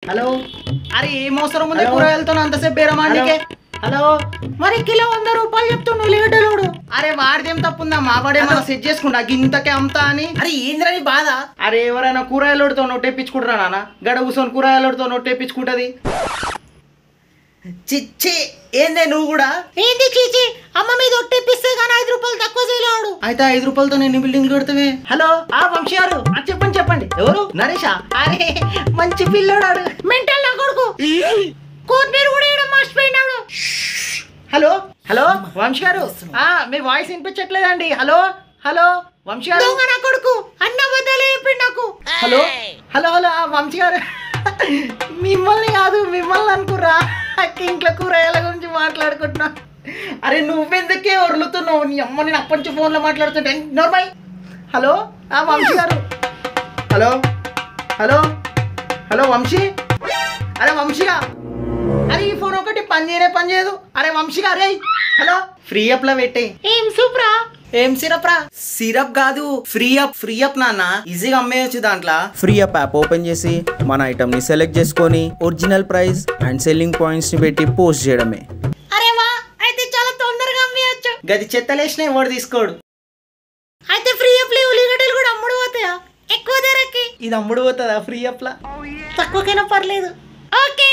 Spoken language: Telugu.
హలో అరే ఏం అవసరం ఉంది కూరగాయలతో అంతసేపు బేరమాండికే హలో మరి కిలో 100 రూపాయలు చెప్తుండు ఉల్లిగడ్డలోడు అరే వాడిదేం తప్పుందా మా వాడే మనం సెట్ చేసుకుంటా గింతకే అమ్ముతా అని అరే ఏంద్రని బాధ అరే ఎవరైనా కూరగాయలతో నొట్టేపించుకుంటారా నాన్న గడ కూర్చొని కూరగాయలతో నొట్టేపించుకుంటది చిచ్చి ఏందే నువ్వు కూడా ఏంది చీచి అమ్మ మీద ఒట్టేపిస్తే కానీ 5 రూపాయలు తక్కువ చేయలేడు అయితే 5 రూపాయలతో నేను బిల్డింగ్ కడతావే హలో ఆ వంశీ గారు చెప్పండి చెప్పండి ఎవరు నరేషా అరే మంచి పిల్లోడాడు మెంటల్ నా కొడుకు కొత్తిమీర కూడా వేయడం మర్చిపోయినాడు హలో హలో వంశీ గారు మీ వాయిస్ వినిపించట్లేదండి హలో హలో వంశీ గారు నా కొడుకు అన్న బద్దలే చెప్పిండు నాకు హలో హలో హలో వంశీ గారు మిమ్మల్ని కాదు మిమ్మల్ని అనుకురా ఇంట్లో కూరగాయల గురించి మాట్లాడుకుంటున్నా అరే నువ్వెందుకే వరులుతున్నావు నీ అమ్మ నేను అప్పటి నుంచి ఫోన్లో మాట్లాడుతుంటే నోర్మై హలో వంశీ గారు హలో హలో హలో వంశీ అరే వంశీగా అరే ఈ ఫోన్ ఒకటి పని చేయదు అరే వంశీ గారే హలో ఫ్రీ అప్ లో పెట్టే ఏం సూపరా ఏం సిరప్ రా సిరప్ కాదు ఫ్రీ అప్ నాన్న ఈజీగా అమ్మేయచ్చు దాంట్లో ఫ్రీ అప్ యాప్ ఓపెన్ చేసి మన ఐటమ్ ని సెలెక్ట్ చేసుకొని original price and selling points ని పెట్టి పోస్ట్ చేయడమే. అరే వా అయితే చాలా తొందరగా అమ్మేయచ్చు గది చెత్తలేసిన ఎవడు తీసుకోడు అయితే ఫ్రీ అప్ లో ఉల్లిగడ్డలు కూడా అమ్ముడు పోతాయా ఎక్కువ ధరకి ఇది అమ్ముడు పోతుందా ఫ్రీ అప్ లా తక్కువకైనా పర్లేదు ఓకే